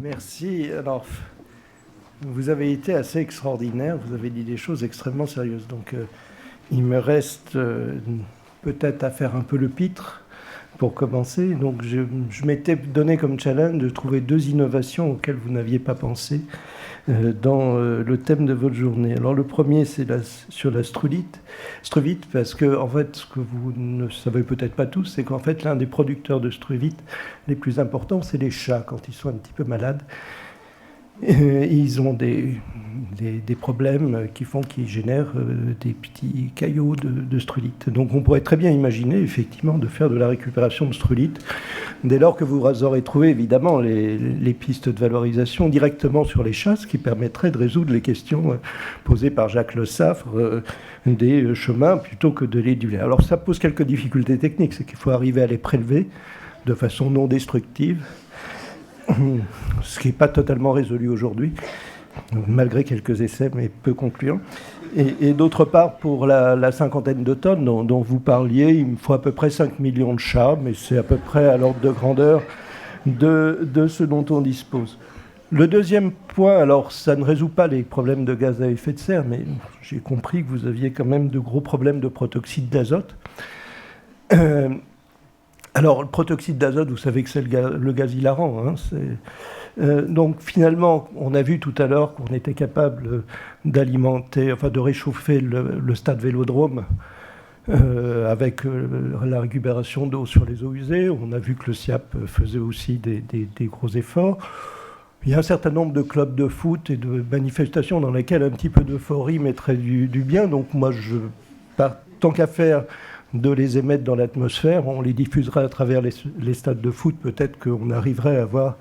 Merci. Alors, vous avez été assez extraordinaire, vous avez dit des choses extrêmement sérieuses. Donc, il me reste peut-être à faire un peu le pitre pour commencer. Donc, je m'étais donné comme challenge de trouver 2 innovations auxquelles vous n'aviez pas pensé dans le thème de votre journée. Alors, le premier, c'est sur la struvite, parce que, en fait, ce que vous ne savez peut-être pas tous, c'est qu'en fait, l'un des producteurs de struvite les plus importants, c'est les chats, quand ils sont un petit peu malades. Ils ont des problèmes qui font qu'ils génèrent des petits caillots de strulite. Donc on pourrait très bien imaginer effectivement de faire de la récupération de strulite dès lors que vous aurez trouvé évidemment les pistes de valorisation directement sur les chats, ce qui permettrait de résoudre les questions posées par Jacques Le Saffre des chemins plutôt que de les duler. Alors ça pose quelques difficultés techniques, c'est qu'il faut arriver à les prélever de façon non destructive, ce qui n'est pas totalement résolu aujourd'hui, malgré quelques essais, mais peu concluants. Et d'autre part, pour la cinquantaine de tonnes dont vous parliez, il me faut à peu près 5 millions de chats, mais c'est à peu près à l'ordre de grandeur de ce dont on dispose. Le deuxième point, alors ça ne résout pas les problèmes de gaz à effet de serre, mais j'ai compris que vous aviez quand même de gros problèmes de protoxyde d'azote. Alors, le protoxyde d'azote, vous savez que c'est le gaz hilarant. Donc, finalement, on a vu tout à l'heure qu'on était capable d'alimenter, enfin de réchauffer le stade Vélodrome avec la récupération d'eau sur les eaux usées. On a vu que le SIAP faisait aussi des gros efforts. Il y a un certain nombre de clubs de foot et de manifestations dans lesquelles un petit peu d'euphorie mettrait du bien. Donc, moi, tant qu'à faire de les émettre dans l'atmosphère, on les diffusera à travers les stades de foot. Peut-être qu'on arriverait à avoir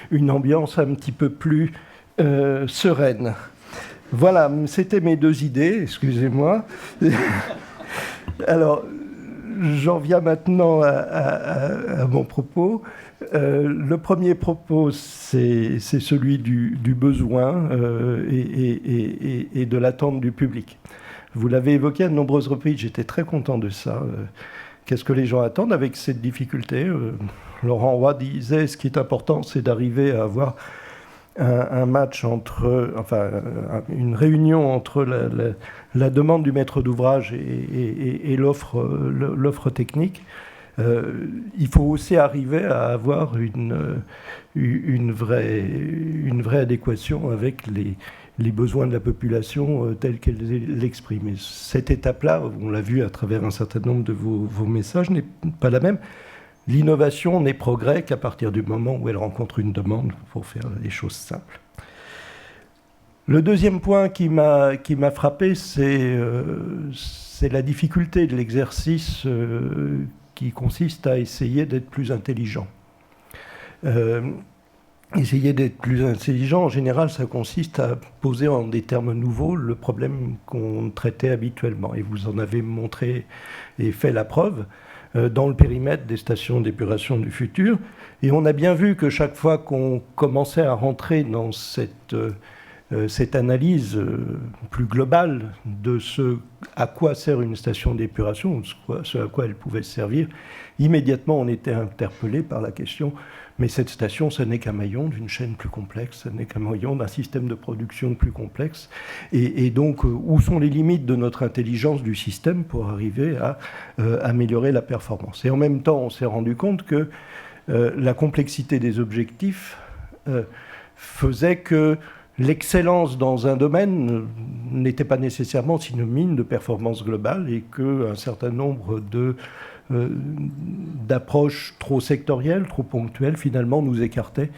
une ambiance un petit peu plus sereine. Voilà, c'était mes 2 idées, excusez-moi. Alors, j'en viens maintenant à mon propos. Le premier propos, c'est celui du besoin et de l'attente du public. Vous l'avez évoqué à de nombreuses reprises, j'étais très content de ça. Qu'est-ce que les gens attendent avec cette difficulté ? Laurent Roy disait, ce qui est important, c'est d'arriver à avoir un match une réunion entre la demande du maître d'ouvrage et l'offre technique. Il faut aussi arriver à avoir une vraie adéquation avec les besoins de la population tels qu'elle l'exprime. Et cette étape-là, on l'a vu à travers un certain nombre de vos messages, n'est pas la même. L'innovation n'est progrès qu'à partir du moment où elle rencontre une demande, pour faire les choses simples. Le deuxième point qui m'a frappé, c'est la difficulté de l'exercice qui consiste à essayer d'être plus intelligent. Essayer d'être plus intelligent, en général, ça consiste à poser en des termes nouveaux le problème qu'on traitait habituellement. Et vous en avez montré et fait la preuve dans le périmètre des stations d'épuration du futur. Et on a bien vu que chaque fois qu'on commençait à rentrer dans cette analyse plus globale de ce à quoi sert une station d'épuration, ce à quoi elle pouvait servir, immédiatement on était interpellé par la question: mais cette station, ce n'est qu'un maillon d'une chaîne plus complexe, ce n'est qu'un maillon d'un système de production plus complexe. Et donc, où sont les limites de notre intelligence du système pour arriver à améliorer la performance ? Et en même temps, on s'est rendu compte que la complexité des objectifs faisait que l'excellence dans un domaine n'était pas nécessairement synonyme de performance globale, et qu'un certain nombre d'approches trop sectorielles, trop ponctuelles, finalement nous écartaient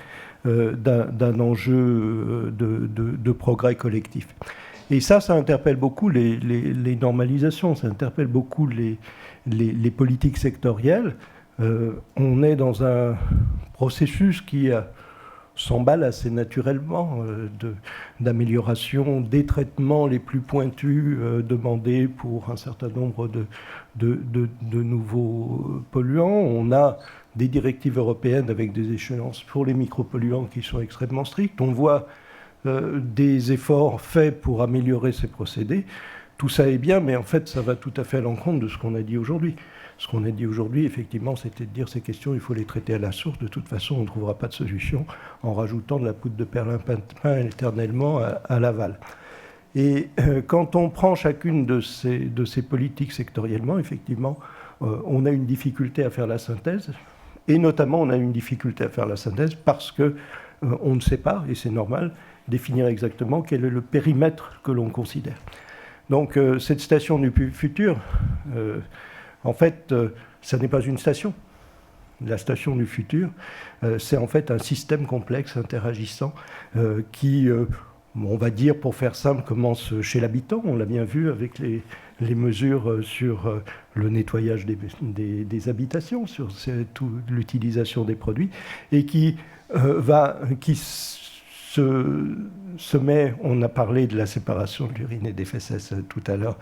d'un enjeu de progrès collectif. Et ça interpelle beaucoup les normalisations, ça interpelle beaucoup les politiques sectorielles. On est dans un processus qui s'emballe assez naturellement d'amélioration des traitements les plus pointus demandés pour un certain nombre de nouveaux polluants. On a des directives européennes avec des échéances pour les micropolluants qui sont extrêmement strictes. On voit des efforts faits pour améliorer ces procédés. Tout ça est bien, mais en fait, ça va tout à fait à l'encontre de ce qu'on a dit aujourd'hui. Ce qu'on a dit aujourd'hui, effectivement, c'était de dire ces questions, il faut les traiter à la source. De toute façon, on ne trouvera pas de solution en rajoutant de la poudre de perlimpinpin éternellement à l'aval. Et quand on prend chacune de ces politiques sectoriellement, effectivement, on a une difficulté à faire la synthèse. Et notamment, on a une difficulté à faire la synthèse parce qu'on ne sait pas, et c'est normal, définir exactement quel est le périmètre que l'on considère. Donc cette station du futur, en fait, ça n'est pas une station. La station du futur, c'est en fait un système complexe interagissant qui, on va dire, pour faire simple, commence chez l'habitant. On l'a bien vu avec les mesures sur le nettoyage des habitations, sur l'utilisation des produits, et qui se met, on a parlé de la séparation de l'urine et des fesses tout à l'heure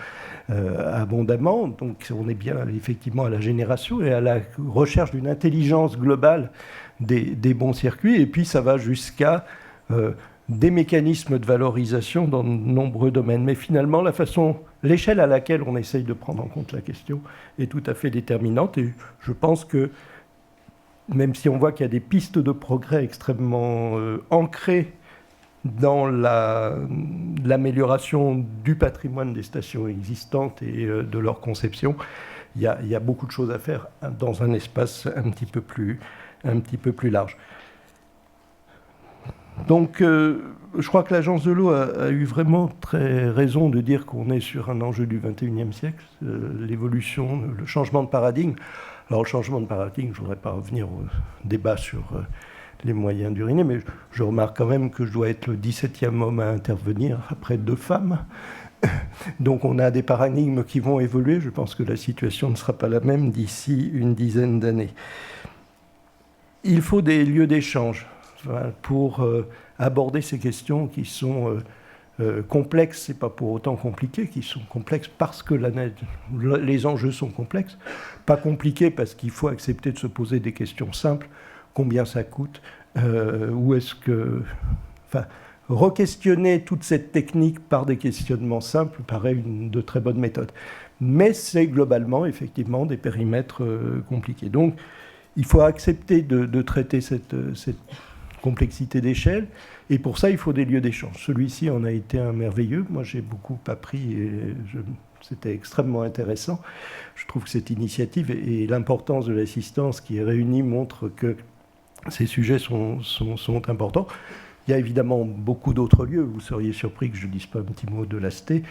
abondamment, donc on est bien effectivement à la génération et à la recherche d'une intelligence globale des bons circuits, et puis ça va jusqu'à des mécanismes de valorisation dans de nombreux domaines. Mais finalement, l'échelle à laquelle on essaye de prendre en compte la question est tout à fait déterminante, et je pense que même si on voit qu'il y a des pistes de progrès extrêmement ancrées dans l'amélioration du patrimoine des stations existantes et de leur conception, il y a beaucoup de choses à faire dans un espace un petit peu plus large. Donc, je crois que l'Agence de l'eau a eu vraiment très raison de dire qu'on est sur un enjeu du XXIe siècle, l'évolution, le changement de paradigme. Alors, le changement de paradigme, je ne voudrais pas revenir au débat sur les moyens d'uriner, mais je remarque quand même que je dois être le 17e homme à intervenir après 2 femmes. Donc on a des paradigmes qui vont évoluer. Je pense que la situation ne sera pas la même d'ici une dizaine d'années. Il faut des lieux d'échange pour aborder ces questions qui sont complexes, et pas pour autant compliquées, qui sont complexes parce que les enjeux sont complexes. Pas compliqués parce qu'il faut accepter de se poser des questions simples. Combien ça coûte, où est-ce que... Enfin, re-questionner toute cette technique par des questionnements simples paraît une de très bonnes méthodes. Mais c'est globalement, effectivement, des périmètres compliqués. Donc, il faut accepter de traiter cette complexité d'échelle, et pour ça, il faut des lieux d'échange. Celui-ci en a été un merveilleux. Moi, j'ai beaucoup appris, et c'était extrêmement intéressant. Je trouve que cette initiative et l'importance de l'assistance qui est réunie montrent que ces sujets sont importants. Il y a évidemment beaucoup d'autres lieux. Vous seriez surpris que je ne dise pas un petit mot de l'ASTE.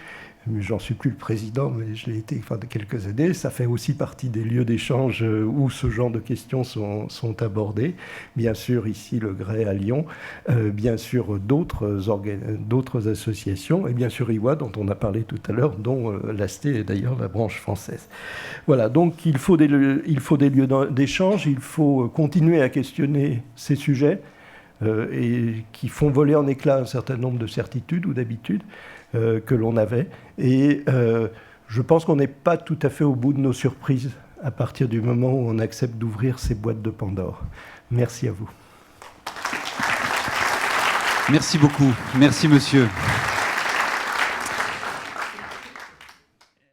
J'en suis plus le président, mais je l'ai été pendant quelques années. Ça fait aussi partie des lieux d'échange où ce genre de questions sont abordées. Bien sûr, ici, le Grès à Lyon. Bien sûr, d'autres associations. Et bien sûr, IWA, dont on a parlé tout à l'heure, dont l'ASTE est d'ailleurs la branche française. Voilà, donc il faut des lieux d'échange. Il faut continuer à questionner ces sujets et qui font voler en éclats un certain nombre de certitudes ou d'habitudes que l'on avait. Et je pense qu'on n'est pas tout à fait au bout de nos surprises à partir du moment où on accepte d'ouvrir ces boîtes de Pandore. Merci à vous. Merci beaucoup. Merci, monsieur.